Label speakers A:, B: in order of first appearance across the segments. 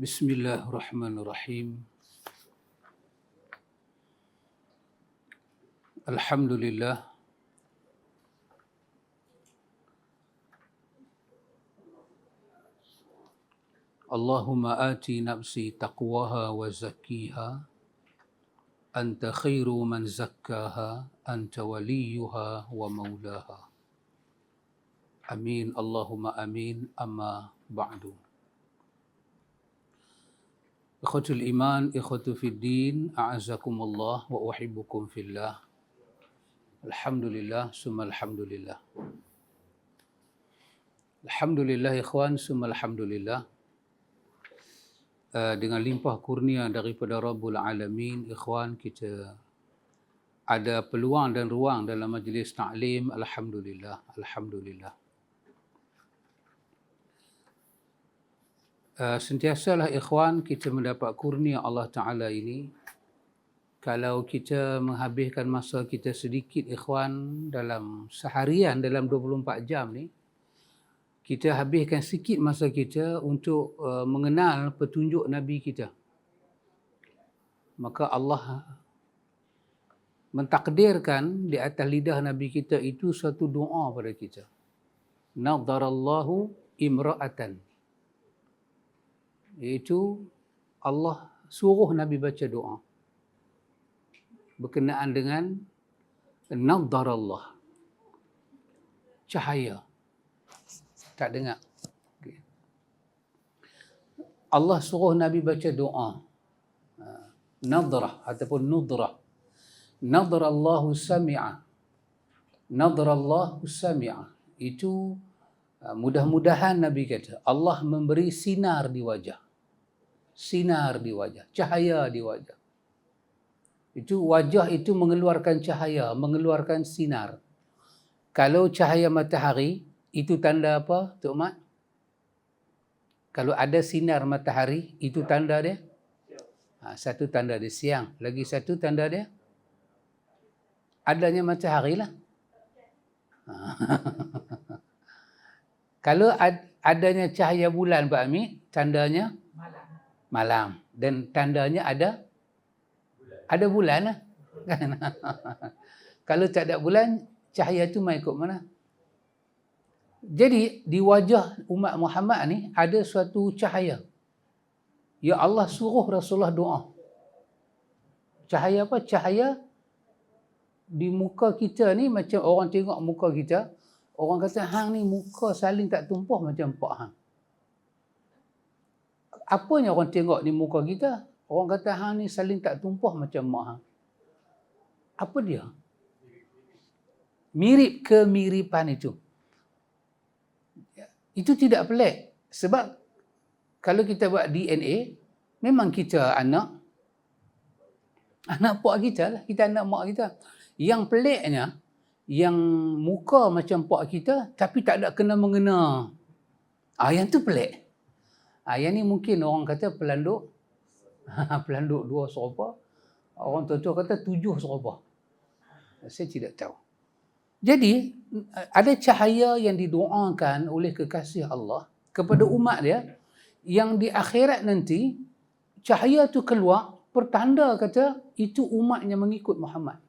A: Bismillahirrahmanirrahim. Alhamdulillah. Allahumma ati nafsi taqwaha wa zakkiha. Anta khairu man zakkaha. Anta waliyuha wa maulaha. Amin. Allahumma amin. Amma ba'du. Ikhwatul iman, ikhwatu fid din, a'azakumullah wa uhibbukum fillah. Alhamdulillah, summa alhamdulillah. Alhamdulillah ikhwan, summa alhamdulillah. Dengan limpah kurnia daripada Rabbul Alamin, ikhwan, kita ada peluang dan ruang dalam majlis ta'lim. Alhamdulillah, alhamdulillah. Sentiasalah ikhwan kita mendapat kurnia Allah Ta'ala ini. Kalau kita menghabiskan masa kita sedikit ikhwan dalam seharian, dalam 24 jam ni, kita habiskan sikit masa kita untuk mengenal petunjuk Nabi kita. Maka Allah mentakdirkan di atas lidah Nabi kita itu satu doa pada kita. Nadharallahu imra'atan. Iaitu Allah suruh Nabi baca doa berkenaan dengan nadharallah, cahaya. Tak dengar. Okay. Allah suruh Nabi baca doa. Nadrah ataupun nudrah. Nadharallahu sami'a. Nadharallahu sami'a. Itu mudah-mudahan Nabi kata Allah memberi sinar di wajah. Sinar di wajah. Cahaya di wajah. Itu wajah itu mengeluarkan cahaya, mengeluarkan sinar. Kalau cahaya matahari, itu tanda apa, Tok Mat? Kalau ada sinar matahari, itu tanda dia? Satu tanda dia siang. Lagi satu tanda dia? Adanya matahari lah. Kalau adanya cahaya bulan, Pak Amir, tandanya? Malam. Dan tandanya ada bulan lah. Kalau tak ada bulan, cahaya tu mai ikut mana? Jadi di wajah umat Muhammad ni ada suatu cahaya. Ya Allah suruh Rasulullah doa. Cahaya apa? Cahaya di muka kita ni macam orang tengok muka kita, orang kata hang ni muka saling tak tumpah macam pak hang. Apanya orang tengok di muka kita? Orang kata hang ni saling tak tumpah macam mak hang. Apa dia? Mirip kemiripan itu. Itu tidak pelik. Sebab kalau kita buat DNA, memang kita anak pak kita lah. Kita anak mak kita. Yang peliknya, yang muka macam pak kita, tapi tak ada kena-mengena. Yang tu pelik. Yang ni mungkin orang kata pelanduk. Pelanduk 2 serupa. Orang tua-tua kata 7 serupa. Saya tidak tahu. Jadi, ada cahaya yang didoakan oleh kekasih Allah kepada umat dia, yang di akhirat nanti, cahaya tu keluar, pertanda kata, itu umatnya mengikut Muhammad.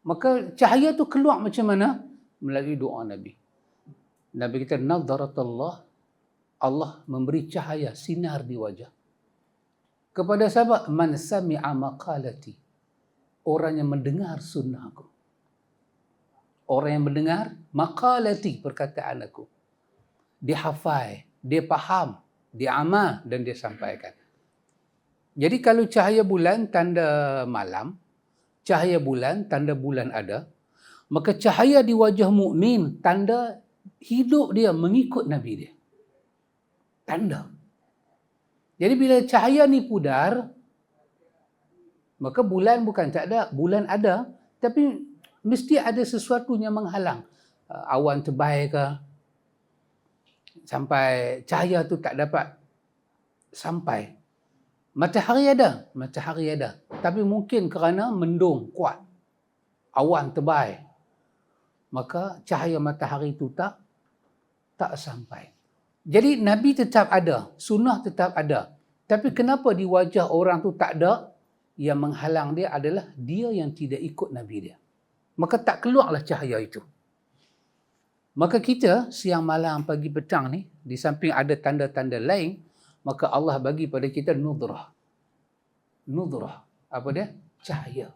A: Maka cahaya tu keluar macam mana? Melalui doa Nabi. Nabi kita, nadharatallah, Allah memberi cahaya, sinar di wajah. Kepada siapa? Man sami'a maqalati. Orang yang mendengar sunnahku. Orang yang mendengar maqalati, perkataan aku. Dia hafal, dia faham, dia amal dan dia sampaikan. Jadi kalau cahaya bulan tanda malam, cahaya bulan tanda bulan ada, maka cahaya di wajah mukmin tanda hidup dia mengikut Nabi dia. Tanda. Jadi bila cahaya ni pudar, maka bulan bukan tak ada. Bulan ada, tapi mesti ada sesuatu yang menghalang. Awan tebal ke, sampai cahaya tu tak dapat sampai. Matahari ada. Tapi mungkin kerana mendung kuat, awan tebal, maka cahaya matahari itu tak sampai. Jadi Nabi tetap ada, sunnah tetap ada. Tapi kenapa di wajah orang tu tak ada? Yang menghalang dia adalah dia yang tidak ikut Nabi dia. Maka tak keluarlah cahaya itu. Maka kita siang malam pagi petang ni, di samping ada tanda-tanda lain, maka Allah bagi pada kita nudrah. Nudrah. Apa dia? Cahaya.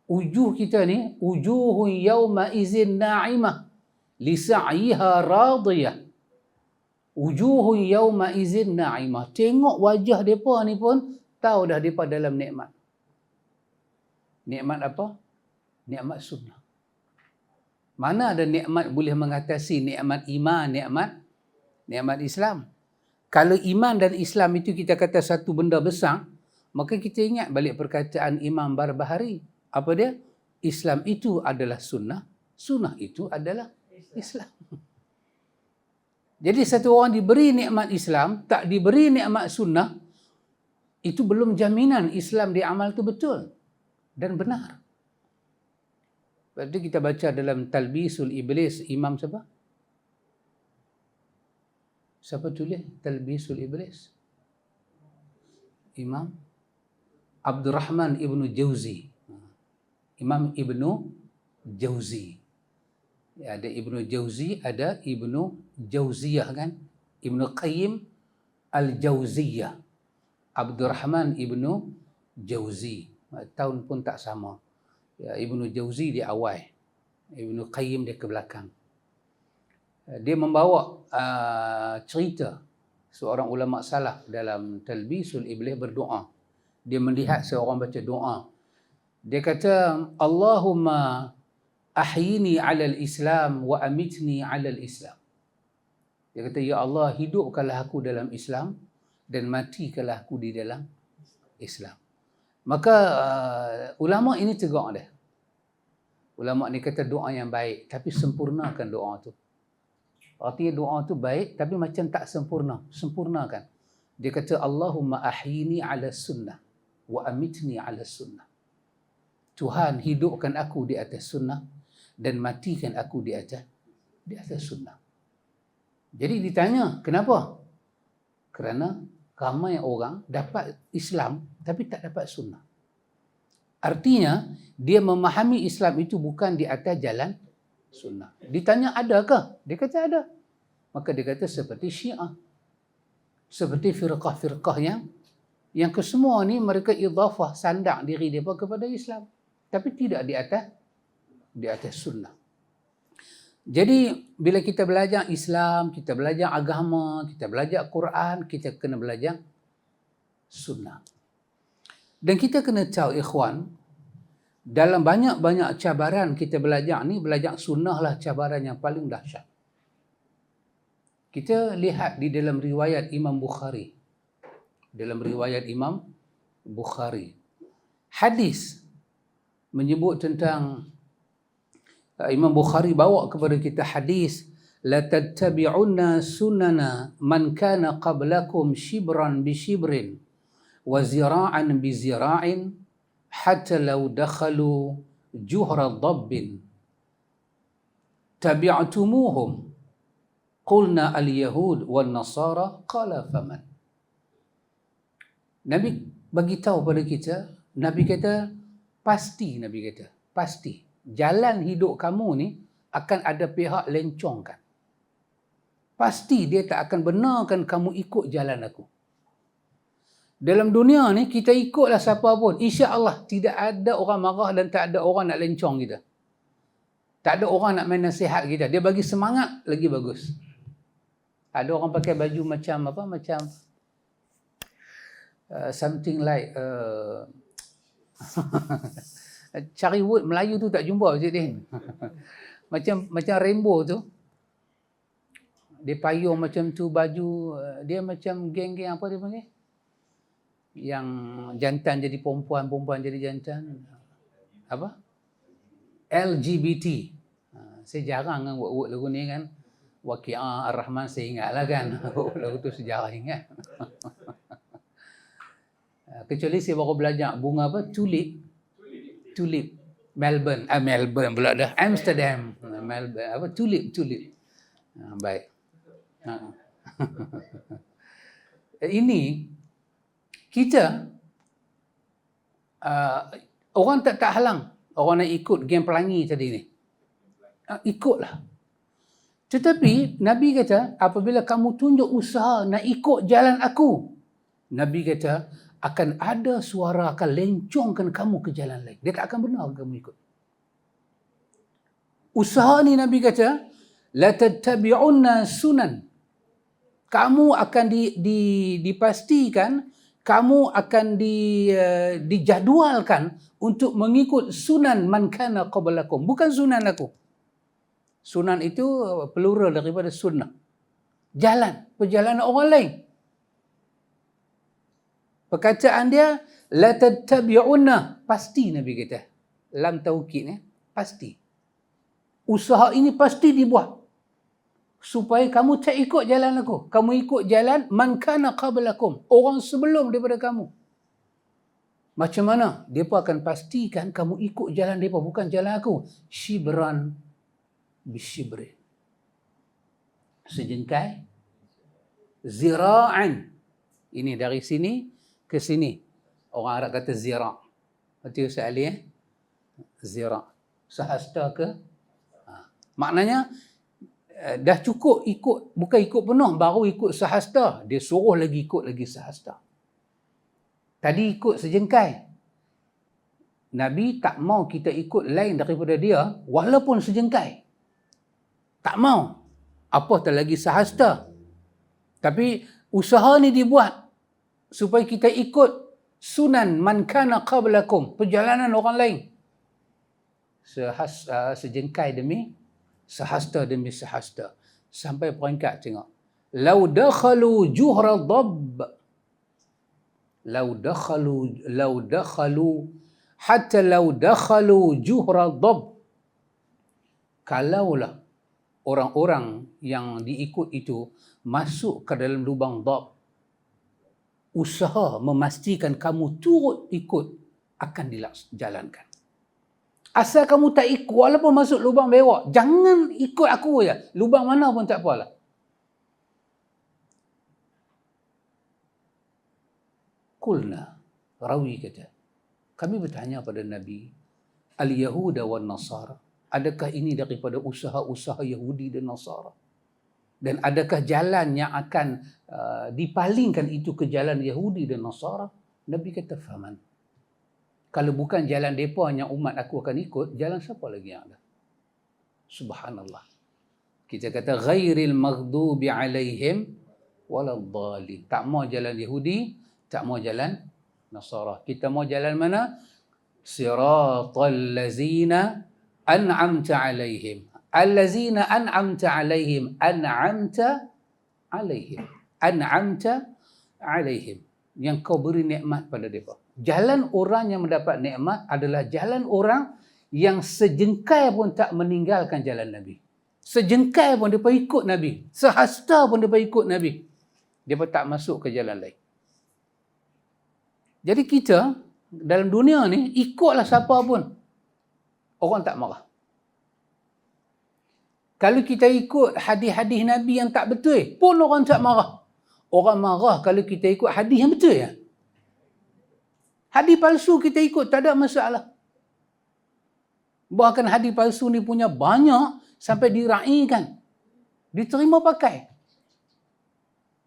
A: Wujuh kita ni, wujuhun yawma izin na'imah li sa'yiha radiyah. Wujuhun yawma izin na'imah. Tengok wajah mereka ni pun tahu dah mereka dalam nikmat. Nikmat apa? Nikmat sunnah. Mana ada nikmat boleh mengatasi nikmat iman, nikmat Islam. Kalau iman dan Islam itu kita kata satu benda besar, maka kita ingat balik perkataan Imam Barbahari. Apa dia? Islam itu adalah sunnah, sunnah itu adalah Islam. Jadi satu orang diberi nikmat Islam, tak diberi nikmat sunnah, itu belum jaminan Islam diamal itu betul dan benar. Sebab itu kita baca dalam Talbisul Iblis, Imam siapa? Siapa tulis Talbisul Iblis? Imam Abdurrahman Ibnu Jauzi. Imam Ibnu Jauzi. Ya, ada Ibnu Jauzi, ada Ibnu Jauziyah kan? Ibnu Qayyim Al-Jauziyah. Abdurrahman Ibnu Jauzi. Tahun pun tak sama. Ya, Ibnu Jauzi di awal, Ibnu Qayyim dia ke belakang. Dia membawa cerita seorang ulama salaf dalam Talbisul Iblis berdoa. Dia melihat seorang baca doa. Dia kata, Allahumma ahyini 'alal Islam wa amitni 'alal Islam. Dia kata, ya Allah, hidupkanlah aku dalam Islam dan matikanlah aku di dalam Islam. Maka ulama ini tegak dia. Ulama ni kata doa yang baik, tapi sempurnakan doa tu. Artinya doa tu baik, tapi macam tak sempurna. Sempurnakan. Dia kata, Allahumma ahyini 'ala sunnah wa amitni 'ala sunnah. Tuhan, hidupkan aku di atas sunnah dan matikan aku di atas sunnah. Jadi ditanya, kenapa? Kerana ramai orang dapat Islam tapi tak dapat sunnah. Artinya, dia memahami Islam itu bukan di atas jalan sunnah. Ditanya, adakah? Dia kata ada. Maka dia kata seperti Syiah. Seperti firqah-firqah yang kesemua ni mereka idhafah, sandak diri mereka kepada Islam. Tapi tidak di atas sunnah. Jadi bila kita belajar Islam, kita belajar agama, kita belajar Quran, kita kena belajar sunnah. Dan kita kena tahu ikhwan, dalam banyak-banyak cabaran kita belajar ni, belajar sunnah lah cabaran yang paling dahsyat. Kita lihat di dalam riwayat Imam Bukhari. Dalam riwayat Imam Bukhari. Hadis menyebut tentang Imam Bukhari bawa kepada kita hadis, la tattabi'unna sunana man kana qablakum shibran bi shibrin wa zira'an bi zira'in hatta law dakhalu juhra dhabbin tabi'tumuhum qulna al-yahud wal nasara qala faman. Nabi bagi tahu pada kita, Nabi kata pasti, Nabi kata pasti jalan hidup kamu ni akan ada pihak lencongkan. Pasti dia tak akan benarkan kamu ikut jalan aku. Dalam dunia ni kita ikutlah siapa pun. InsyaAllah tidak ada orang marah dan tak ada orang nak lencong kita. Tak ada orang nak main nasihat kita. Dia bagi semangat lagi bagus. Ada orang pakai baju macam apa? Macam something like cari word Melayu tu tak jumpa Cik Din. macam rainbow tu. Dia payung macam tu baju, dia macam geng-geng apa dia panggil? Yang jantan jadi perempuan, perempuan jadi jantan. Apa? LGBT. Saya jarang kan word lagu ni kan. Waqi'ah Ar-Rahman saya ingatlah kan. Lagu tu sejarah ingat. Kecuali saya baru belajar bunga apa? Tulip. Melbourne pula dah. Amsterdam. Melbourne apa? Tulip. Baik. Ha. Ini kita orang tak halang orang nak ikut geng pelangi tadi ni. Ikutlah. Tetapi Nabi kata apabila kamu tunjuk usaha nak ikut jalan aku, Nabi kata akan ada suara akan lencongkan kamu ke jalan lain. Dia tak akan benar kamu ikut. Usaha ni Nabi kata la tattabi'unna sunan. Kamu akan dipastikan, kamu akan dijadualkan untuk mengikut sunan man kana qablakum, bukan sunan aku. Sunan itu plural daripada sunnah. Jalan, perjalanan orang lain. Perkataan dia la tattabi'unna, pasti Nabi kata. Lam taukid ni, pasti. Usaha ini pasti dibuat supaya kamu tak ikut jalan aku. Kamu ikut jalan man kana qablakum, orang sebelum daripada kamu. Macam mana? Depa akan pastikan kamu ikut jalan depa, bukan jalan aku. Shibran bisyibrin. Sejengkai, zira'an. Ini dari sini ke sini. Orang Arab kata zira'. Hati Ustaz Ali zira'. Sehasta ke? Maknanya dah cukup ikut, bukan ikut penuh, baru ikut sehasta. Dia suruh lagi ikut lagi sehasta. Tadi ikut sejengkai. Nabi tak mau kita ikut lain daripada dia, walaupun sejengkai. Tak mau. Apatah lagi sehasta. Tapi usaha ni dibuat supaya kita ikut sunan man kana qablakum, perjalanan orang lain. Sejengkai demi sehasta demi sehasta. Sampai peringkat tengok. Lau dakhalu juhra dhabb. Lau dakhalu hatta lau dakhalu juhra dhabb. Kalaulah orang-orang yang diikut itu masuk ke dalam lubang dhabb, usaha memastikan kamu turut ikut akan dijalankan. Asal kamu tak ikut, walaupun masuk lubang bewak, jangan ikut aku je. Lubang mana pun tak apalah. Qulna, rawi kata, kami bertanya pada Nabi, al-Yahuda wan Nasara, adakah ini daripada usaha-usaha Yahudi dan Nasara? Dan adakah jalan yang akan dipalingkan itu ke jalan Yahudi dan Nasara? Nabi kata, faman. Kalau bukan jalan mereka yang umat aku akan ikut, jalan siapa lagi yang ada? Subhanallah. Kita kata, ghairil maghdubi alaihim waladhdallin. Tak mau jalan Yahudi, tak mau jalan Nasara. Kita mau jalan mana? Siratal lazina an'amta alaihim. Allazina an'amta alaihim. An'amta alaihim. An'amta alaihim. Yang kau beri nikmat pada mereka. Jalan orang yang mendapat nikmat adalah jalan orang yang sejengkai pun tak meninggalkan jalan Nabi. Sejengkai pun mereka ikut Nabi. Sehasta pun mereka ikut Nabi. Mereka tak masuk ke jalan lain. Jadi kita dalam dunia ni ikutlah siapa pun. Orang tak marah. Kalau kita ikut hadis-hadis Nabi yang tak betul pun orang tak marah. Orang marah kalau kita ikut hadis yang betul ya. Hadis palsu kita ikut, tak ada masalah. Bahkan hadis palsu ni punya banyak sampai diraikan. Diterima pakai.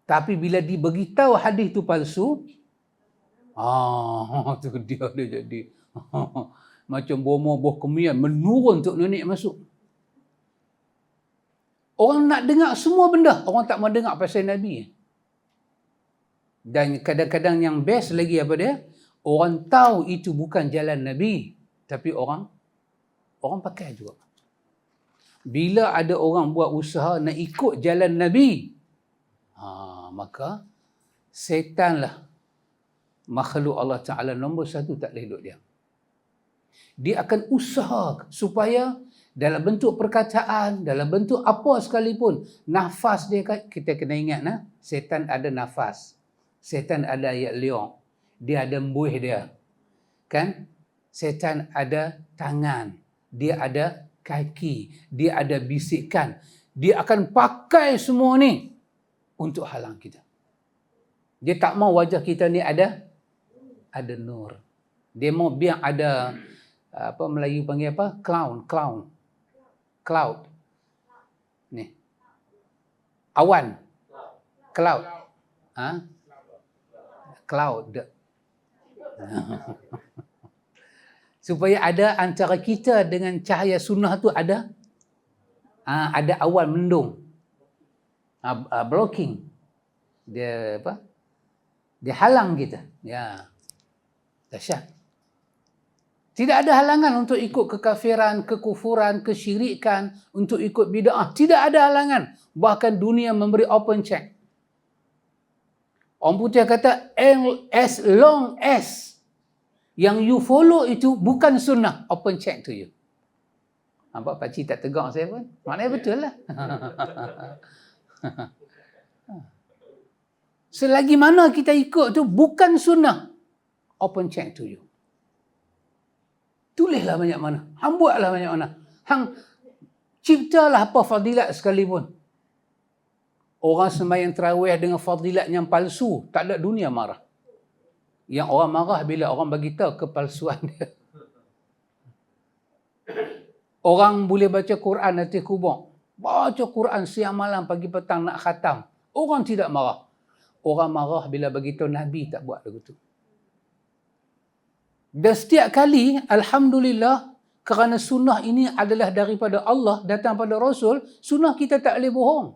A: Tapi bila diberitahu hadis tu palsu, tu dia jadi macam buah kemian menurun untuk nenek masuk. Orang nak dengar semua benda, orang tak mau dengar pasal Nabi. Dan kadang-kadang yang best lagi apa dia? Orang tahu itu bukan jalan Nabi, tapi orang pakai juga. Bila ada orang buat usaha nak ikut jalan Nabi, maka setanlah makhluk Allah Ta'ala nombor satu tak boleh duduk diam. Dia akan usaha supaya dalam bentuk perkataan, dalam bentuk apa sekalipun, nafas dia, kita kena ingat, setan ada nafas. Setan ada ayat liang. Dia ada embuih dia. Kan? Setan ada tangan. Dia ada kaki. Dia ada bisikan. Dia akan pakai semua ni untuk halang kita. Dia tak mau wajah kita ni ada nur. Dia mau biar ada apa Melayu panggil apa? Cloud. Ni. Awan. Cloud. Cloud. Supaya ada antara kita dengan cahaya sunnah tu ada awan mendung. Blocking. Dia apa? Dia halang kita. Ya. Dahsyat. Tidak ada halangan untuk ikut kekafiran, kekufuran, kesyirikan, untuk ikut bid'ah. Tidak ada halangan. Bahkan dunia memberi open check. Orang putih kata, as long as yang you follow itu bukan sunnah, open check to you. Nampak pakcik tak tegang saya pun? Maknanya betul lah. Selagi mana kita ikut tu bukan sunnah, open check to you. Tulislah banyak mana. Hang buatlah banyak mana. Hang ciptalah apa fadilat sekalipun. Orang sembahyang tarawih dengan fadilat yang palsu, tak ada dunia marah. Yang orang marah bila orang bagi tahu kepalsuan dia. Orang boleh baca Quran atas kubur. Baca Quran siang malam, pagi petang nak khatam. Orang tidak marah. Orang marah bila bagi tahu Nabi tak buat begitu. Dan setiap kali, alhamdulillah, kerana sunnah ini adalah daripada Allah, datang pada Rasul, sunnah kita tak boleh bohong.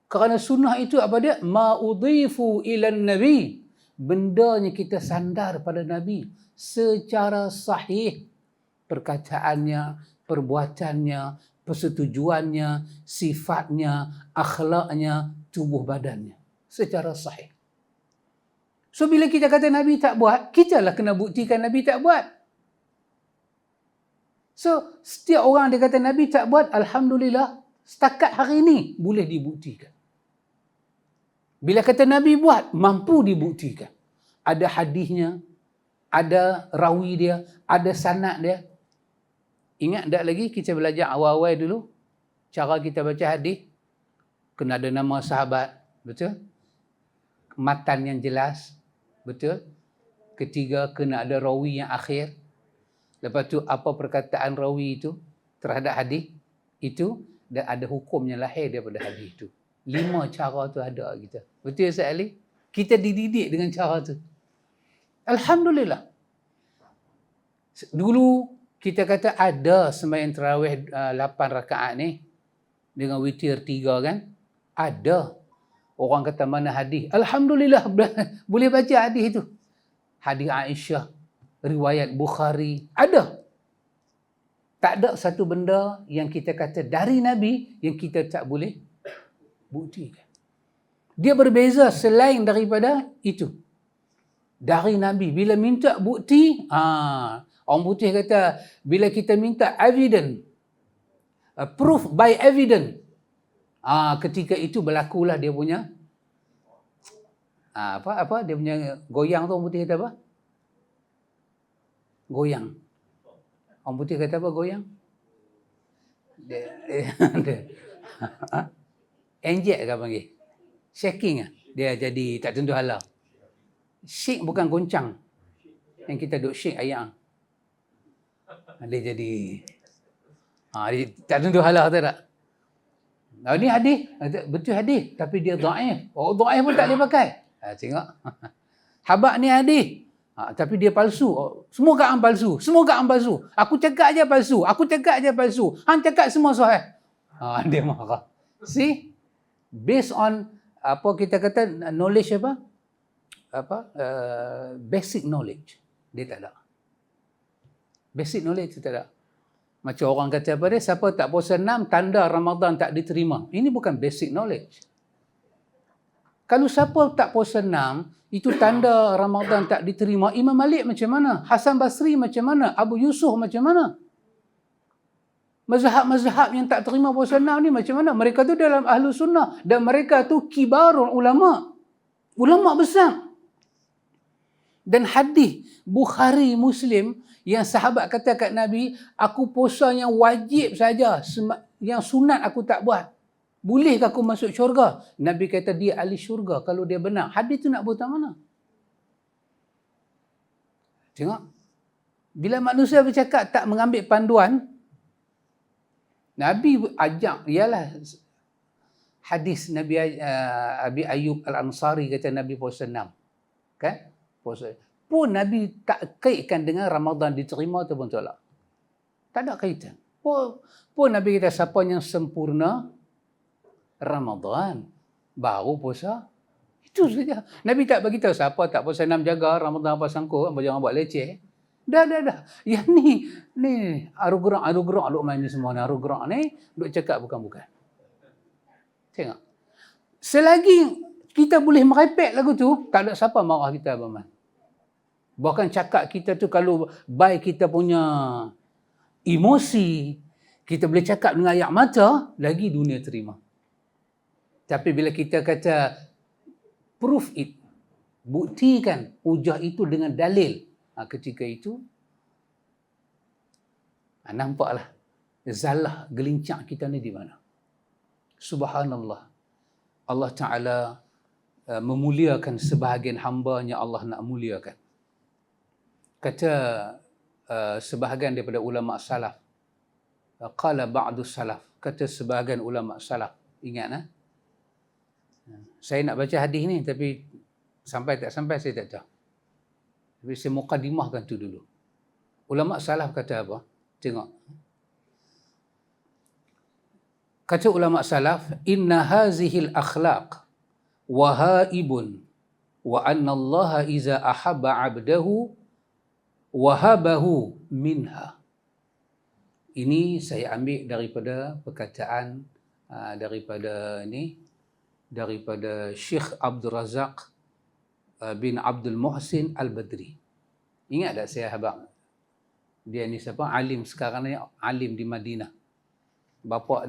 A: Kerana sunnah itu apa dia? Ma'udhifu ilan Nabi. Bendanya kita sandar pada Nabi secara sahih. Perkataannya, perbuatannya, persetujuannya, sifatnya, akhlaknya, tubuh badannya. Secara sahih. So bila kita kata Nabi tak buat, kita lah kena buktikan Nabi tak buat. So setiap orang dia kata Nabi tak buat, alhamdulillah, setakat hari ini boleh dibuktikan. Bila kata Nabi buat, mampu dibuktikan. Ada hadisnya, ada rawi dia, ada sanad dia. Ingat tak lagi kita belajar awal-awal dulu, cara kita baca hadis, kena ada nama sahabat, betul? Matan yang jelas, betul? Ketiga, kena ada rawi yang akhir. Lepas tu, apa perkataan rawi itu terhadap hadis itu, dan ada hukum yang lahir daripada hadis itu. 5 cara tu ada kita. Betul Ustaz Ali? Kita dididik dengan cara tu. Alhamdulillah. Dulu kita kata ada sembahyang tarawih 8 rakaat ni dengan witir 3 kan? Ada. Orang kata mana hadis? Alhamdulillah boleh baca hadis itu. Hadis Aisyah, riwayat Bukhari, ada. Tak ada satu benda yang kita kata dari Nabi yang kita tak boleh buktikan. Dia berbeza selain daripada itu. Dari Nabi. Bila minta bukti, orang putih kata, bila kita minta evidence, proof by evidence, ketika itu berlakulah dia punya, apa dia punya goyang tu, orang putih kata apa? Goyang. Orang putih kata apa goyang? Enjek ke panggil? Shaking lah. Dia jadi tak tentu hala. Shake bukan goncang. Yang kita duk shake ayam. Dia jadi dia tak tentu hala tu tak? Ni hadis, betul hadis, tapi dia dhaif. Oh, dhaif pun tak boleh pakai. Tengok. Habaq ni hadis. Tapi dia palsu. Semua kat palsu. Semua kat palsu. Aku cakap je palsu. Aku cakap je palsu. Hang cakap semua sahih. Dia marah. See? Based on apa kita kata knowledge apa? Basic knowledge. Dia tak ada. Basic knowledge tak ada. Macam orang kata apa dia? Siapa tak puasa 6, tanda Ramadan tak diterima. Ini bukan basic knowledge. Kalau siapa tak puasa 6, itu tanda Ramadan tak diterima. Imam Malik macam mana? Hasan Basri macam mana? Abu Yusuf macam mana? Mazhab-mazhab yang tak terima puasa 6 ni macam mana? Mereka tu dalam ahlu sunnah. Dan mereka tu kibarul ulama. Ulama besar. Dan hadis Bukhari Muslim yang sahabat kata kat Nabi, aku puasa yang wajib saja. Yang sunat aku tak buat. Bolehkah aku masuk syurga? Nabi kata dia ahli syurga kalau dia benar. Hadis tu nak buat mana? Tengok. Bila manusia bercakap tak mengambil panduan, Nabi ajak, ialah hadis Nabi Abi Ayyub Al-Ansari kata Nabi puasa 6. Kan? Puasa. Pun Nabi tak kaitkan dengan Ramadan diterima ataupun tolak. Tak ada kaitan. Pun Nabi kata siapa yang sempurna Ramadan baru puasa. Itu saja. Nabi tak bagi tahu siapa tak puasa 6 jaga Ramadan apa sangkut, jangan buat leceh. Dah. Yang ni aru-gerak duk main ni semua ni. Aru-gerak ni duk cakap bukan-bukan. Tengok. Selagi kita boleh merepek lagu tu, tak ada siapa marah kita, Abang Man. Bahkan cakap kita tu kalau baik kita punya emosi, kita boleh cakap dengan air mata, lagi dunia terima. Tapi bila kita kata proof it, buktikan hujah itu dengan dalil, ketika itu nampaklah zalah gelincang kita ni di mana. Subhanallah. Allah Ta'ala memuliakan sebahagian hamba-Nya Allah nak muliakan. Kata sebahagian daripada ulama salaf, qala ba'du salaf, kata sebahagian ulama salaf, ingat saya nak baca hadis ni tapi sampai tak sampai saya tak tahu. Tapi saya mukadimahkan tu dulu. Ulama salaf kata apa? Tengok. Kata ulama salaf, inna hazihil akhlaq wahaibun wa anna Allah iza ahabba 'abdahu wahabahu minha. Ini saya ambil daripada perkataan daripada Syekh Abdul Razak bin Abdul Muhsin Al-Badri. Ingat tak saya habaq? Dia ni siapa? Alim sekarang ni, alim di Madinah. Bapa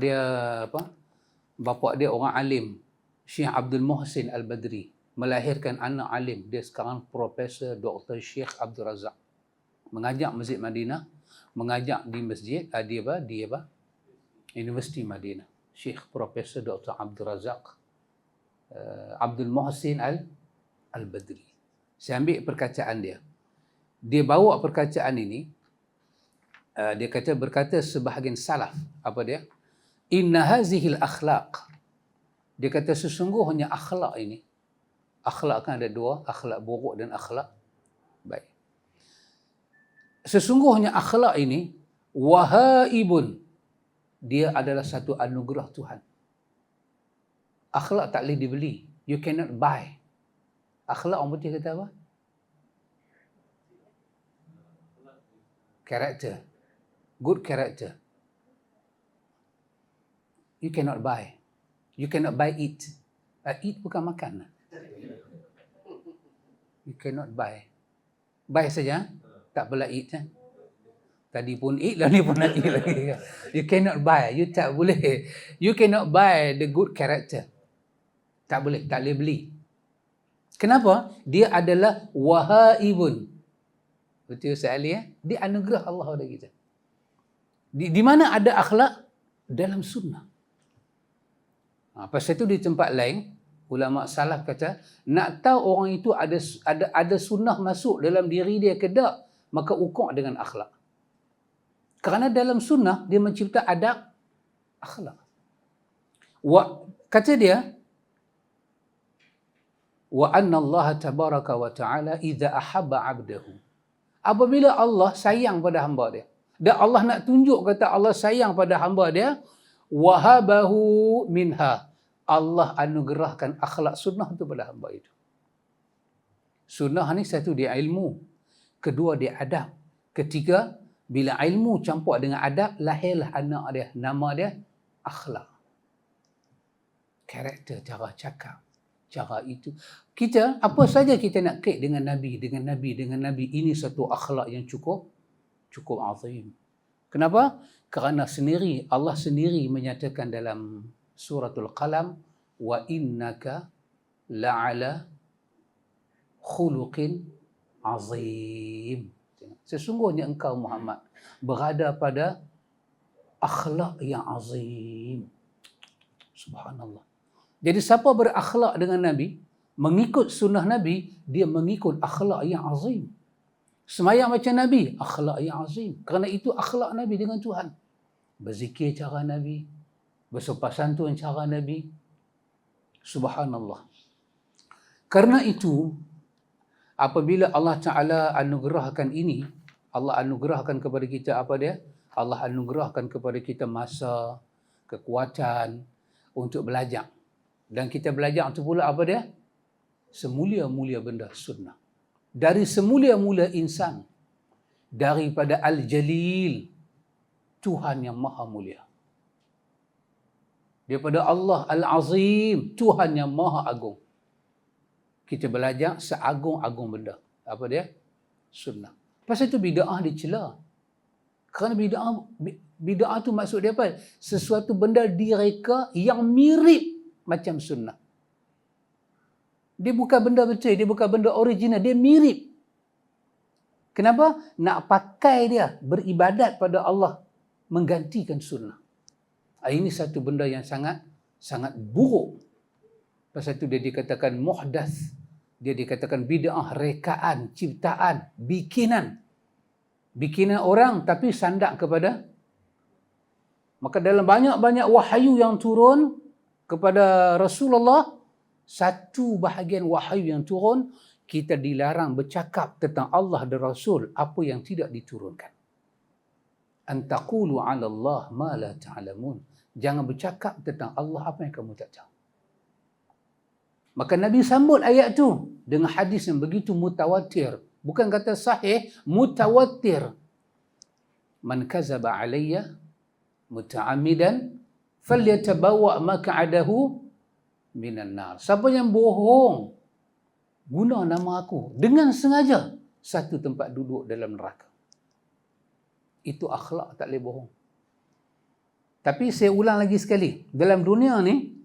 A: dia orang alim. Syekh Abdul Muhsin Al-Badri melahirkan anak alim. Dia sekarang Profesor Dr. Syekh Abdul Razak. Mengajak Masjid Madinah, mengajak di masjid Universiti Madinah. Syekh Profesor Dr. Abdul Razak Abdul Muhsin Al-Badri. Saya ambil perkataan dia. Dia bawa perkataan ini, dia berkata sebahagian salaf, apa dia? Inna hazihil akhlaq. Dia kata sesungguhnya akhlak ini, akhlak kan ada dua, akhlak buruk dan akhlak baik. Sesungguhnya akhlak ini wahaibun, dia adalah satu anugerah Tuhan. Akhlak tak boleh dibeli. You cannot buy. Akhlak orang putih kata apa? Character. Good character. You cannot buy. You cannot buy it. Eat bukan makan. You cannot buy. Buy saja. Tak pula eat. Tadi pun eat lah, ni pun nak eat lagi. You cannot buy. You tak boleh. You cannot buy the good character. Tak boleh beli. Kenapa? Dia adalah wahaibun. Betul Ustaz Ali Dia anugerah Allah pada kita. Di mana ada akhlak? Dalam sunnah. Pasal itu di tempat lain, ulama salaf kata, nak tahu orang itu ada sunnah masuk dalam diri dia ke tak, maka ukur dengan akhlak. Kerana dalam sunnah dia mencipta adab akhlak. Kata dia, wa anna Allah tabaraka wa ta'ala idza ahabba 'abdahu. Apabila Allah sayang pada hamba dia, dan Allah nak tunjuk kata Allah sayang pada hamba dia, wahabahu minha. Allah anugerahkan akhlak sunnah itu pada hamba itu. Sunnah ni satu dia ilmu, kedua dia adab, ketiga bila ilmu campur dengan adab, lahirlah anak dia, nama dia akhlak. Karakter, cara cakap, cara itu. Kita, apa saja kita nak kait dengan Nabi, ini satu akhlak yang cukup azim. Kenapa? Kerana Allah sendiri menyatakan dalam suratul Qalam, wa innaka la'ala khuluqin azim. Sesungguhnya engkau Muhammad berada pada akhlak yang azim. Subhanallah. Jadi siapa berakhlak dengan Nabi, mengikut sunnah Nabi, dia mengikut akhlak yang azim. Semayang macam Nabi, akhlak yang azim. Kerana itu akhlak Nabi dengan Tuhan. Berzikir cara Nabi, bersopan santun cara Nabi. Subhanallah. Karena itu, apabila Allah Ta'ala anugerahkan ini, Allah anugerahkan kepada kita apa dia? Allah anugerahkan kepada kita masa, kekuatan untuk belajar. Dan kita belajar itu pula apa dia? Semulia-mulia benda sunnah. Dari semulia-mulia insan. Daripada Al-Jalil, Tuhan yang maha mulia. Daripada Allah Al-Azim, Tuhan yang maha agung. Kita belajar seagung-agung benda. Apa dia? Sunnah. Pasal itu bid'ah dicela. Kerana bid'ah tu maksud dia apa? Sesuatu benda direka yang mirip macam sunnah. Dia bukan benda betul, dia bukan benda original, dia mirip. Kenapa? Nak pakai dia beribadat pada Allah menggantikan sunnah. Ini satu benda yang sangat buruk. Pasal itu dia dikatakan muhdath. Dia dikatakan bid'ah, rekaan, ciptaan, bikinan. Bikinan orang tapi sandak kepada. Maka dalam banyak-banyak wahyu yang turun kepada Rasulullah, satu bahagian wahyu yang turun, kita dilarang bercakap tentang Allah dan Rasul apa yang tidak diturunkan. An taqulu 'ala Allah ma la ta'lamun. Jangan bercakap tentang Allah apa yang kamu tak tahu. Maka Nabi sambut ayat tu dengan hadis yang begitu mutawatir. Bukan kata sahih, mutawatir. Man kazaba alayya muta'ammidan falyatabawa maq'adahu minan nar. Siapa yang bohong guna nama aku dengan sengaja, satu tempat duduk dalam neraka. Itu akhlak, tak boleh bohong. Tapi saya ulang lagi sekali, dalam dunia ni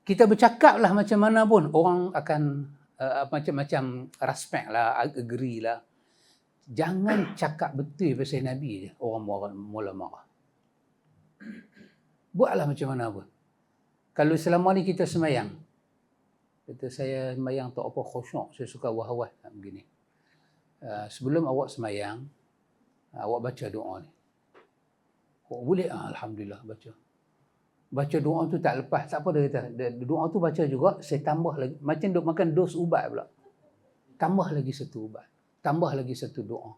A: kita bercakaplah macam mana pun orang akan macam-macam respect lah, agree lah. Jangan cakap betul pasal Nabi je, orang mula marah. Buatlah macam mana pun. Kalau selama ni kita semayang, kata saya semayang tak apa khusyuk, saya suka wah-wah begini. Sebelum awak semayang, awak baca doa ni. Oh, boleh? Alhamdulillah baca. Baca doa tu tak lepas, tak apa dia kata. Doa tu baca juga, saya tambah lagi. Macam duk makan dos ubat pula. Tambah lagi satu ubat. Tambah lagi satu doa.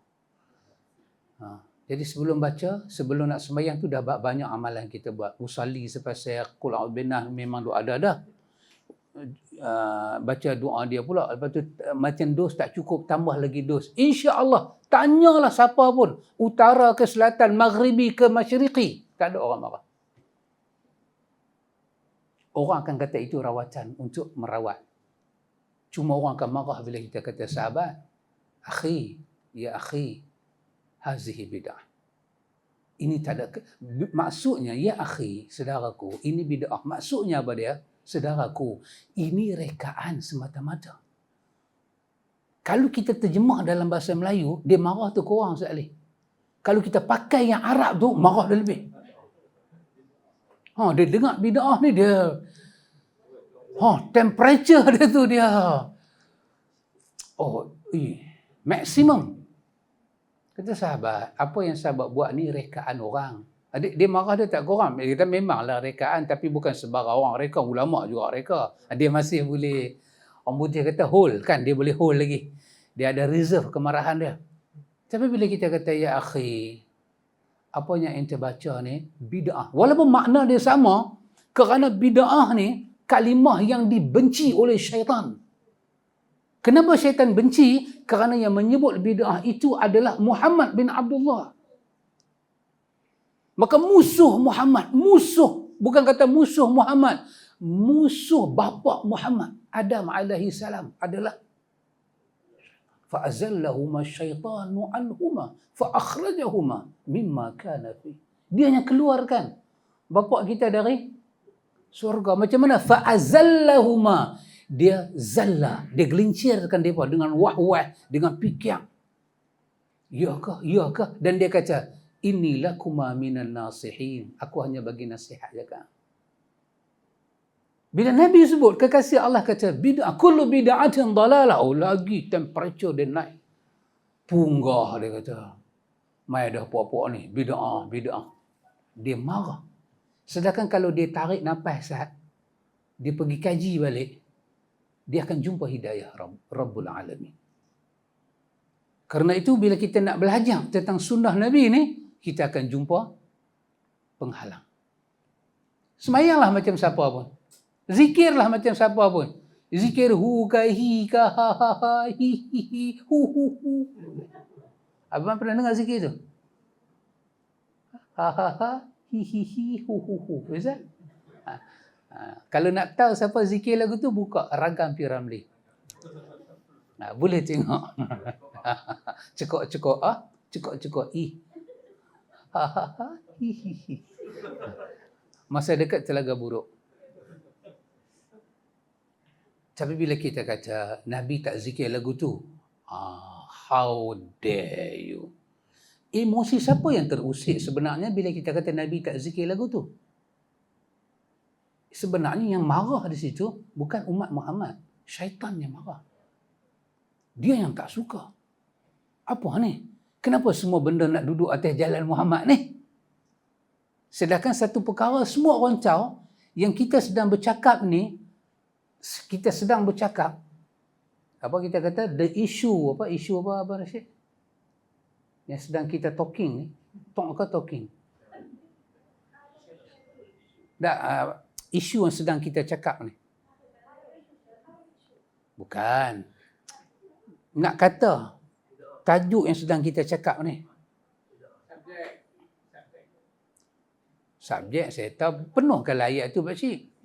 A: Jadi sebelum baca, sebelum nak sembahyang tu dah banyak amalan kita buat. Usalli sepasal qul a'udzubinnah memang doa ada. Baca doa dia pula. Lepas tu macam dos tak cukup, tambah lagi dos. InsyaAllah, tanyalah siapa pun. Utara ke selatan, maghribi ke masyriqi. Tak ada orang marah. Orang akan kata itu rawatan untuk merawat. Cuma orang akan marah bila kita kata sahabat. Akhi, ya akhi. Hazihi bid'ah. Ini tak ada, maksudnya, ya akhi, saudaraku, ini bid'ah. Maksudnya apa dia? Saudaraku, ini rekaan semata-mata. Kalau kita terjemah dalam bahasa Melayu, dia marah tu korang sekali. Kalau kita pakai yang Arab tu, marah dia lebih. Dia dengar bid'ah ni dia. Temperature dia tu dia. Maksimum. Kata sahabat, apa yang sahabat buat ni rekaan orang. Dia marah dia tak korang. Dia kata memanglah rekaan tapi bukan sebarang orang reka, ulama juga reka. Dia masih boleh, orang putih kata hold kan, dia boleh hold lagi. Dia ada reserve kemarahan dia. Tapi bila kita kata ya akhi, apa yang ente baca ni bid'ah. Walaupun makna dia sama, kerana bid'ah ni kalimah yang dibenci oleh syaitan. Kenapa syaitan benci? Kerana yang menyebut bid'ah itu adalah Muhammad bin Abdullah. Maka musuh Muhammad, musuh, bukan kata musuh Muhammad, musuh bapa Muhammad, Adam alaihi salam adalah fa'azallahuma syaitanu anhuma fa'akhrajahuma mimma kana fi. Dia yang keluarkan bapa kita dari surga. Macam mana? Fa'azallahuma. Dia zalla, dia gelincirkan mereka dengan wah-wah, dengan pikir. Ya ke? Dan dia kata, inni lakuma minan nasihin. Aku hanya bagi nasihat je kan. Bila Nabi sebut kekasih Allah kata bid'ah, kullu bid'atin dalalah, oh lagi temperature dia naik. Punggah dia kata. Mai dah puak-puak ni, bid'ah. Dia marah. Sedangkan kalau dia tarik nafas saat, dia pergi kaji balik, dia akan jumpa hidayah Rabbul Alamin. Kerana itu bila kita nak belajar tentang sunnah Nabi ni, kita akan jumpa penghalang. Semayanglah macam siapa pun. Zikirlah macam siapa pun. Zikir hu ka hi ka ha ha ha hi hi hi hu hu hu. Abang pernah dengar zikir tu? Ha ha ha hi hi hi hu hu hu. Betul? Kalau nak tahu siapa zikir lagu tu, buka Ragam P. Ramlee. Boleh tengok. Cekok-cekok ah, cekok-cekok i. Ha ha ha hi hi hi. Masa dekat Telaga Buruk. Tapi bila kita kata Nabi tak zikir lagu tu, how dare you. Emosi siapa yang terusik sebenarnya bila kita kata Nabi tak zikir lagu tu? Sebenarnya yang marah di situ bukan umat Muhammad. Syaitan yang marah. Dia yang tak suka. Apa ni? Kenapa semua benda nak duduk atas jalan Muhammad ni? Sedangkan satu perkara semua orang tahu, yang kita sedang bercakap ni, kita sedang bercakap, apa kita kata, the issue, apa Rashid? Yang sedang kita talking ni, talking. Isu yang sedang kita cakap ni. Bukan. Nak kata, tajuk yang sedang kita cakap ni. Subjek, saya tahu, penuhkan ayat tu, Pak Cik.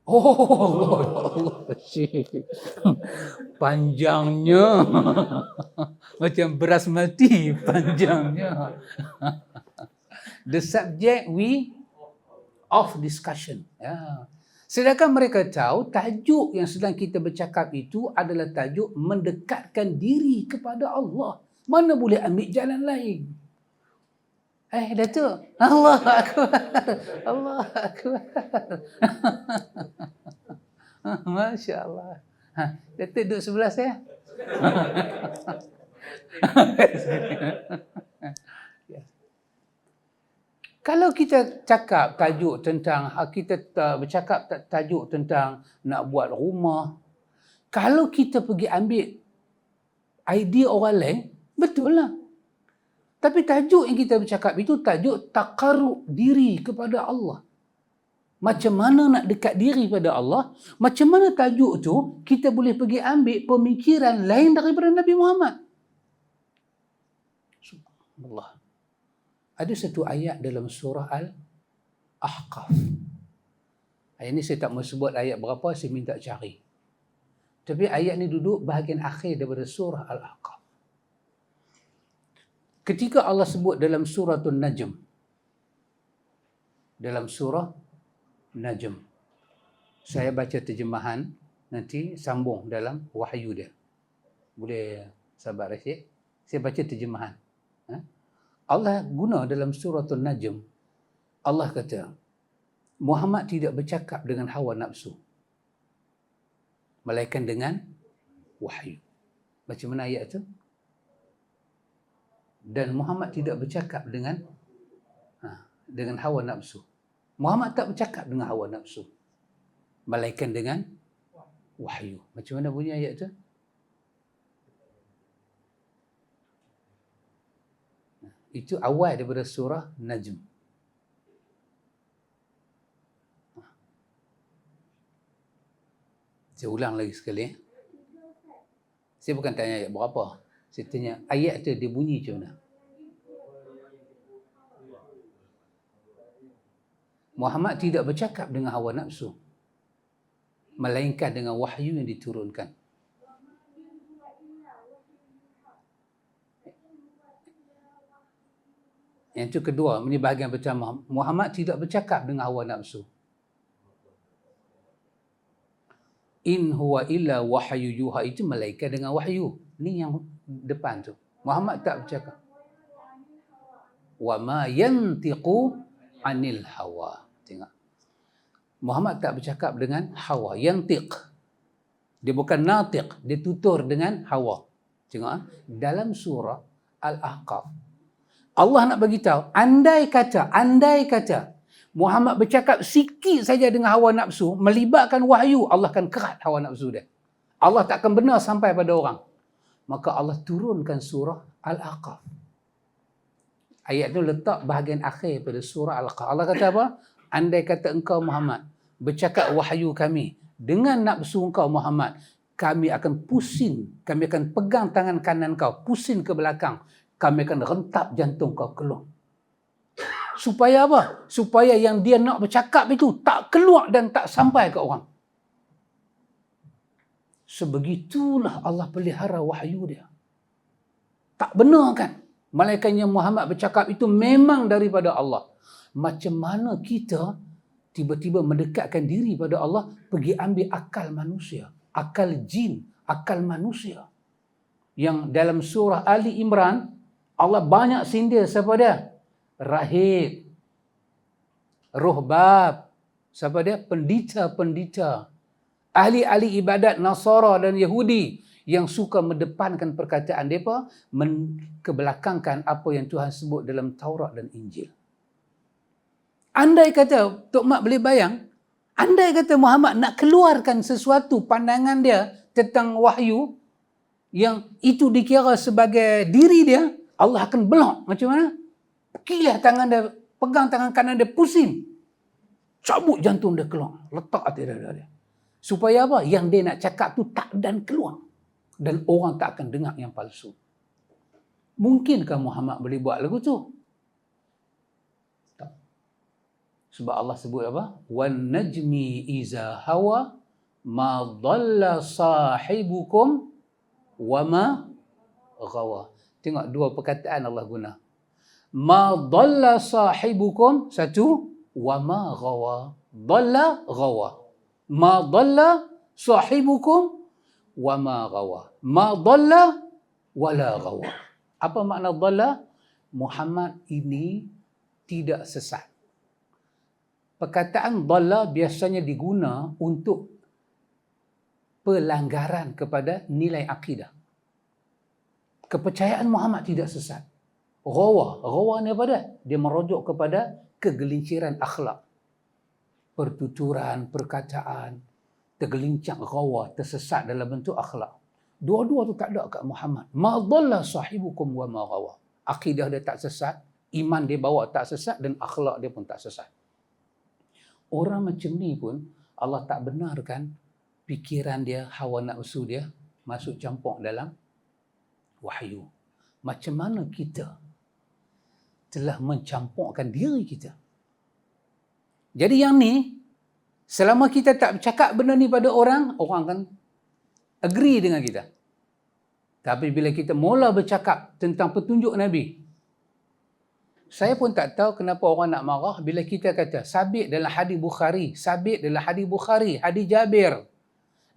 A: Oh, panjangnya. Macam beras mati, panjangnya. The subject of discussion. Ya. Sedangkan mereka tahu tajuk yang sedang kita bercakap itu adalah tajuk mendekatkan diri kepada Allah. Mana boleh ambil jalan lain? Datuk, Allah Akbar. Allah Akbar. Masya Allah. Datuk duduk sebelah saya. Kalau kita cakap tajuk tentang, kita bercakap tajuk tentang nak buat rumah, kalau kita pergi ambil idea orang lain, betul lah. Tapi tajuk yang kita bercakap itu tajuk taqarrub diri kepada Allah. Macam mana nak dekat diri pada Allah, macam mana tajuk tu kita boleh pergi ambil pemikiran lain daripada Nabi Muhammad. Subhanallah. Ada satu ayat dalam surah Al-Ahqaf. Ayat ni saya tak mau sebut ayat berapa, saya minta cari. Tapi ayat ni duduk bahagian akhir daripada surah Al-Ahqaf. Ketika Allah sebut dalam suratul Najm, dalam surah Najm, saya baca terjemahan, nanti sambung dalam wahyu dia. Boleh sabar Rashid? Saya baca terjemahan. Allah guna dalam suratul Najm, Allah kata, Muhammad tidak bercakap dengan hawa nafsu, melainkan dengan wahyu. Macam mana ayat tu? Dan Muhammad tidak bercakap dengan hawa nafsu. Muhammad tak bercakap dengan hawa nafsu, melainkan dengan wahyu. Macam mana bunyi ayat tu? Itu awal daripada surah Najm. Saya ulang lagi sekali. Saya bukan tanya ayat berapa. Saya tanya ayat tu dia bunyi macam mana. Muhammad tidak bercakap dengan hawa nafsu, melainkan dengan wahyu yang diturunkan. Yang itu kedua, ini bahagian pertama. Muhammad tidak bercakap dengan hawa nafsu. In huwa illa wahyu yuha, itu malaikat dengan wahyu. Ini yang depan tu. Muhammad tak bercakap. Wa ma yantiqu anil hawa. Tengok. Muhammad tak bercakap dengan Hawa. Yantiq. Dia bukan natiq. Dia tutur dengan Hawa. Tengok, dalam surah Al-Ahqaf, Allah nak bagi tahu, andai kata Muhammad bercakap sikit saja dengan hawa nafsu, melibatkan wahyu, Allah akan kerat hawa nafsu dia. Allah tak akan benar sampai pada orang. Maka Allah turunkan surah Al-Ahqaf. Ayat tu letak bahagian akhir pada surah Al-Ahqaf. Allah kata apa? Andai kata engkau Muhammad bercakap wahyu kami dengan nafsu engkau Muhammad, kami akan pusing, kami akan pegang tangan kanan kau, pusing ke belakang, kami akan rentap jantung kau keluar. Supaya apa? Supaya yang dia nak bercakap itu tak keluar dan tak sampai ke orang. Sebegitulah Allah pelihara wahyu dia. Tak benar kan? Malaikatnya Muhammad bercakap itu memang daripada Allah. Macam mana kita tiba-tiba mendekatkan diri pada Allah, pergi ambil akal manusia, akal jin, akal manusia. Yang dalam surah Ali Imran, Allah banyak sindir siapa dia? Rahib, ruhbab, siapa dia? Pendeta-pendeta, ahli-ahli ibadat Nasara dan Yahudi yang suka mendepankan perkataan mereka, kebelakangkan apa yang Tuhan sebut dalam Taurat dan Injil. Andai kata, Tok Mat boleh bayang, andai kata Muhammad nak keluarkan sesuatu pandangan dia tentang wahyu, yang itu dikira sebagai diri dia, Allah akan belak. Macam mana? Kilah tangan dia, pegang tangan kanan dia, pusing. Cabut jantung dia keluar. Letak atas dada dia. Supaya apa? Yang dia nak cakap tu tak dan keluar. Dan orang tak akan dengar yang palsu. Mungkinkah Muhammad boleh buat lagu tu? Tak. Sebab Allah sebut apa? Wan najmi iza hawa ma dhalla sahibukum wa ma ghawa. Tengok dua perkataan Allah guna. Ma dhalla sahibukum, satu, wa ma ghawa. Dhalla ghawa. Ma dhalla sahibukum wa ma ghawa. Ma dhalla wala ghawa. Apa makna dhalla? Muhammad ini tidak sesat. Perkataan dhalla biasanya diguna untuk pelanggaran kepada nilai akidah. Kepercayaan Muhammad tidak sesat. Ghawa ni apa dia? Dia merujuk kepada kegelinciran akhlak. Pertuturan, perkataan, tergelincang, ghawa, tersesat dalam bentuk akhlak. Dua-dua tu tak ada kat Muhammad. Ma dhalla sahibukum wa ma ghawa. Akidah dia tak sesat, iman dia bawa tak sesat, dan akhlak dia pun tak sesat. Orang macam ni pun Allah tak benarkan fikiran dia, hawa nafsu dia masuk campur dalam wahyu. Macam mana kita telah mencampurkan diri kita. Jadi yang ni, selama kita tak bercakap benda ni pada orang, orang akan agree dengan kita. Tapi bila kita mula bercakap tentang petunjuk Nabi, saya pun tak tahu kenapa orang nak marah bila kita kata sabit dalam hadis Bukhari, sabit dalam hadis Bukhari, hadis Jabir.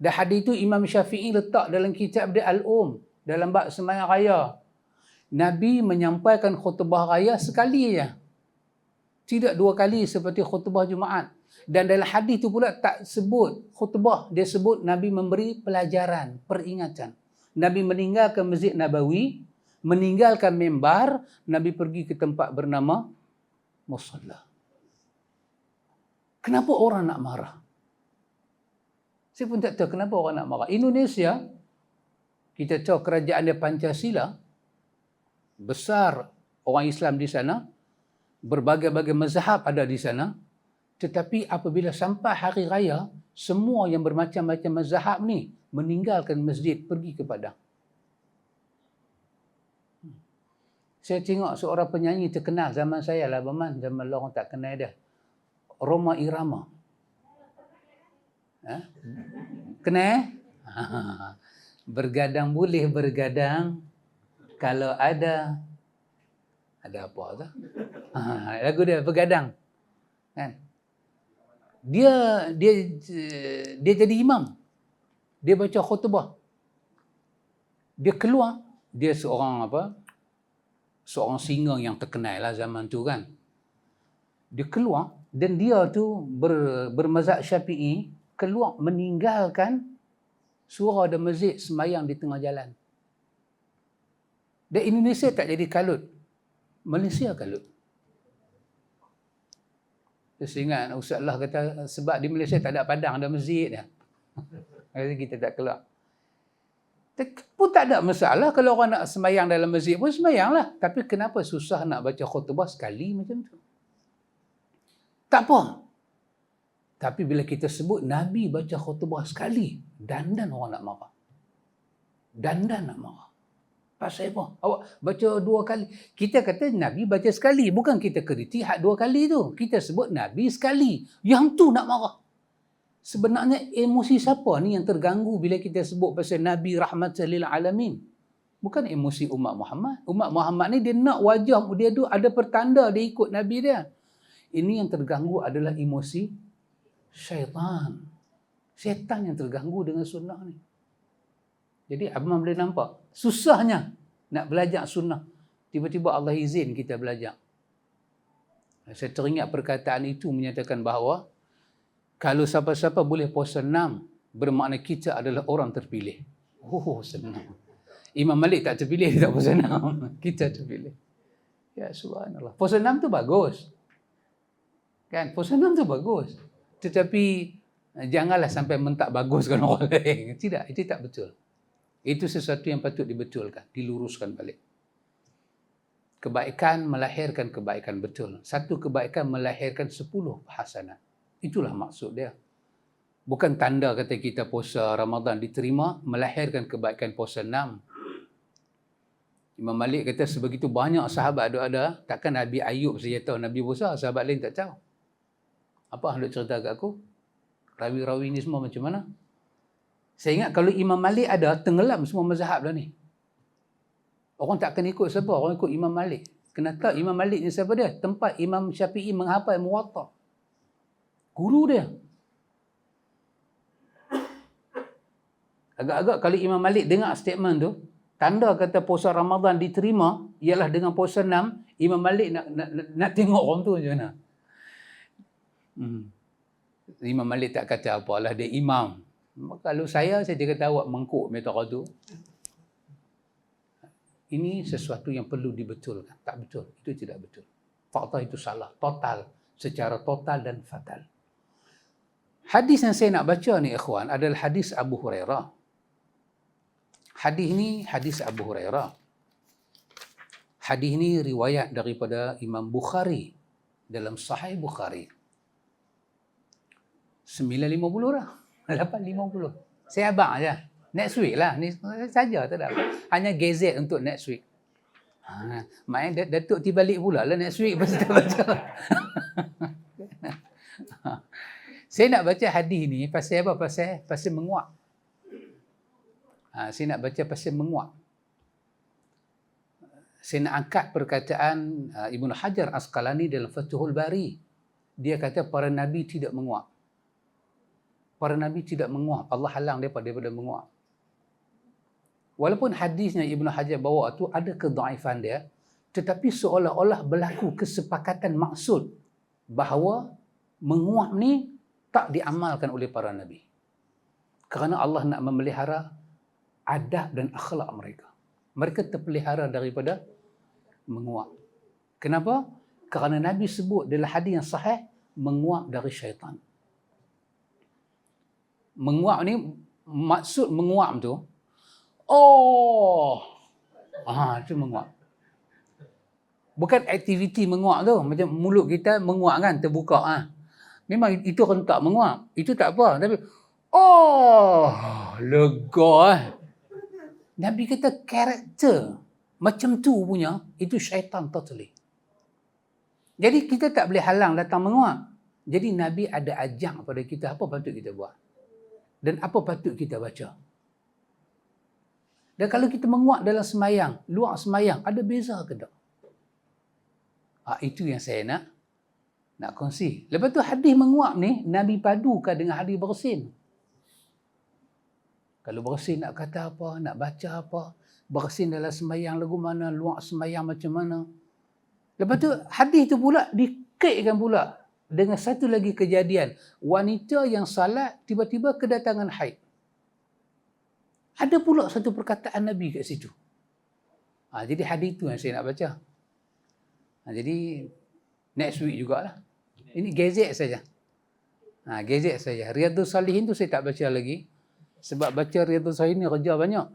A: Dan hadis itu Imam Syafi'i letak dalam kitab dia Al-Um, dalam bab sembahyang raya. Nabi menyampaikan khutbah raya sekali saja. Tidak dua kali seperti khutbah Jumaat. Dan dalam hadis itu pula tak sebut khutbah, dia sebut Nabi memberi pelajaran, peringatan. Nabi meninggalkan Masjid Nabawi, meninggalkan mimbar, Nabi pergi ke tempat bernama Musalla. Kenapa orang nak marah? Saya pun tak tahu kenapa orang nak marah. Indonesia, kita tahu kerajaan dia Pancasila, besar orang Islam di sana, berbagai-bagai mazhab ada di sana, tetapi apabila sampai hari raya, semua yang bermacam-macam mazhab ni meninggalkan masjid, pergi ke padang. Saya tengok seorang penyanyi terkenal zaman saya lah, Baman, zaman orang tak kenal dia. Rhoma Irama. Ha? Kenal? Bergadang boleh bergadang, kalau ada apa tu? Lagu dia Bergadang. Kan? Dia jadi imam. Dia baca khutbah. Dia keluar, dia seorang seorang singa yang terkenal lah zaman tu kan. Dia keluar, Dan dia tu bermazhab Syafi'i, keluar meninggalkan surau dan masjid, semayang di tengah jalan. Dan Indonesia tak jadi kalut, Malaysia kalut. Saya ingat Ustaz Allah kata sebab di Malaysia tak ada padang, ada masjid dah. Jadi kita tak keluar. Pun tak ada masalah kalau orang nak semayang dalam masjid pun semayanglah. Tapi kenapa susah nak baca khutbah sekali macam tu? Tak apa. Tapi bila kita sebut Nabi baca khutbah sekali, dandan orang nak marah. Dandan nak marah. Pasal apa? Awak baca 2 kali. Kita kata Nabi baca sekali. Bukan kita kritik hak 2 kali tu. Kita sebut Nabi sekali. Yang tu nak marah. Sebenarnya emosi siapa ni yang terganggu bila kita sebut pasal Nabi rahmatan lil alamin? Bukan emosi umat Muhammad. Umat Muhammad ni dia nak wajah dia tu ada pertanda dia ikut Nabi dia. Ini yang terganggu adalah emosi syaitan. Syaitan yang terganggu dengan sunnah ni. Jadi abang boleh nampak susahnya nak belajar sunnah. Tiba-tiba Allah izin kita belajar. Saya teringat perkataan itu menyatakan bahawa kalau siapa-siapa boleh puasa 6, bermakna kita adalah orang terpilih. Oh, senang. Imam Malik tak terpilih, dia tak puasa 6. Kita terpilih. Ya subhanallah. Puasa 6 tu bagus. Kan? Puasa 6 tu bagus. Tetapi janganlah sampai mentak baguskan orang lain. Tidak, itu tak betul. Itu sesuatu yang patut dibetulkan, diluruskan balik. Kebaikan melahirkan kebaikan betul. Satu kebaikan melahirkan 10 hasanat. Itulah maksud dia. Bukan tanda kata kita puasa Ramadan diterima, melahirkan kebaikan puasa 6. Imam Malik kata sebegitu banyak sahabat ada, takkan Nabi Ayub saja tahu Nabi puasa, sahabat lain tak tahu. Apa hendak cerita kat aku? Rawi-rawi ni semua macam mana? Saya ingat kalau Imam Malik ada, tenggelam semua mazhab dah ni. Orang takkan ikut siapa? Orang ikut Imam Malik. Kena tahu Imam Malik ni siapa dia? Tempat Imam Syafi'i menghafal Muwatta. Guru dia. Agak-agak kalau Imam Malik dengar statement tu, tanda kata puasa Ramadan diterima ialah dengan puasa 6, Imam Malik nak tengok orang tu macam mana. Imam Malik tak kata apalah, dia imam. Kalau saya kata awak mengkuk metode tu. Ini sesuatu yang perlu dibetulkan. Tak betul. Itu tidak betul. Fakta itu salah. Total. Secara total dan fatal. Hadis yang saya nak baca ni ikhwan adalah hadis Abu Hurairah. Hadis ni hadis Abu Hurairah. Hadis ni riwayat daripada Imam Bukhari dalam Sahih Bukhari. 950 dah. 850. Saya abang aja. Next week lah. Ni saja tak ada. Hanya gazette untuk next week. Maknanya Datuk tiba balik pula lah next week pasal tak baca. Saya nak baca hadis ni pasal apa? Pasal menguap. Saya nak baca pasal menguap. Saya nak angkat perkataan Ibnu Hajar Asqalani dalam Fathul Bari. Dia kata para nabi tidak menguap. Para nabi tidak menguap. Allah halang daripada menguap. Walaupun hadisnya Ibnu Hajar bawa tu ada kedhaifan dia, tetapi seolah-olah berlaku kesepakatan maksud bahawa menguap ni tak diamalkan oleh para nabi. Kerana Allah nak memelihara adab dan akhlak mereka. Mereka terpelihara daripada menguap. Kenapa? Kerana Nabi sebut dalam hadis yang sahih, menguap dari syaitan. Menguap ni, maksud menguap tu, itu menguap. Bukan aktiviti menguap tu, macam mulut kita menguap kan, terbuka. Memang itu rentak menguap. Itu tak apa. Tapi, lega. Nabi kata karakter macam tu punya, itu syaitan totally. Jadi kita tak boleh halang datang menguap. Jadi Nabi ada ajak pada kita apa patut kita buat. Dan apa patut kita baca. Dan kalau kita menguap dalam semayang, luar semayang, ada beza ke tak? Itu yang saya nak kongsi. Lepas tu hadis menguap ni, Nabi padukan dengan hadis bersin. Kalau bersin nak kata apa, nak baca apa, bersin dalam semayang lagu mana, luar semayang macam mana. Lepas tu hadis tu pula dikaitkan pula dengan satu lagi kejadian, wanita yang salat tiba-tiba kedatangan haid. Ada pula satu perkataan Nabi kat situ. Jadi hadis itu yang saya nak baca. Jadi next week jugalah. Ini gazet saja. Gazet saja. Riyadhus Salihin tu saya tak baca lagi. Sebab baca Riyadhus Salihin ni kerja banyak.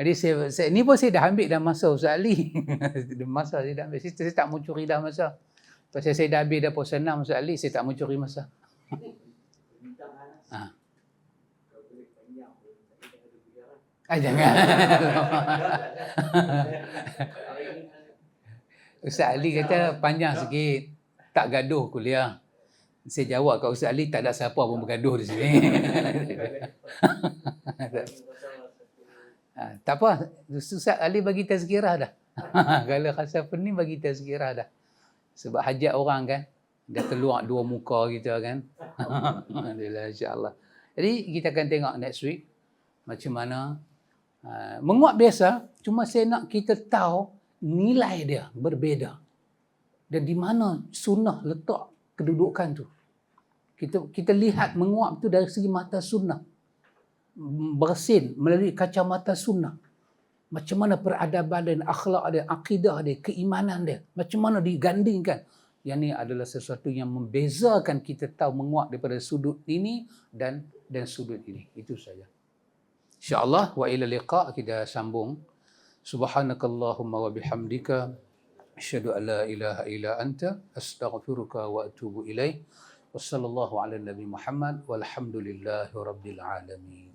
A: Jadi ni pun saya dah ambil dah masa Ustaz Ali. Masa saya dah ambil. Saya tak mau curi dah masa. Pasal saya dah habis dah puasa 6 Ustaz Ali, saya tak mau curi masa. Jangan. Ustaz Ali kata panjang sikit, tak gaduh kuliah. Saya jawab kat Ustaz Ali, tak ada siapa pun bergaduh di sini. Tak apa, Ustaz Ali bagi tazkirah dah. Kalau khasaf ni bagi tazkirah dah. Sebab hajat orang kan, dah terluak dua muka kita kan. Alhamdulillah, insyaAllah. Jadi kita akan tengok next week macam mana. Menguat biasa, cuma saya nak kita tahu nilai dia berbeza. Dan di mana sunnah letak kedudukan tu. Kita lihat menguat tu dari segi mata sunnah. Bersin melalui kacamata sunnah. Macam mana peradaban dan akhlak dia, akidah dia, keimanan dia. Macam mana digandingkan. Yang ni adalah sesuatu yang membezakan kita tahu menguat daripada sudut ini dan sudut ini. Itu saja. InsyaAllah wa ila liqa' kita sambung. Subhanakallahumma wa bihamdika. Asyhadu an la ilaha illa anta. Astaghfiruka wa atubu ilaih. Wassallallahu ala Nabi Muhammad. Walhamdulillahi rabbil alamin.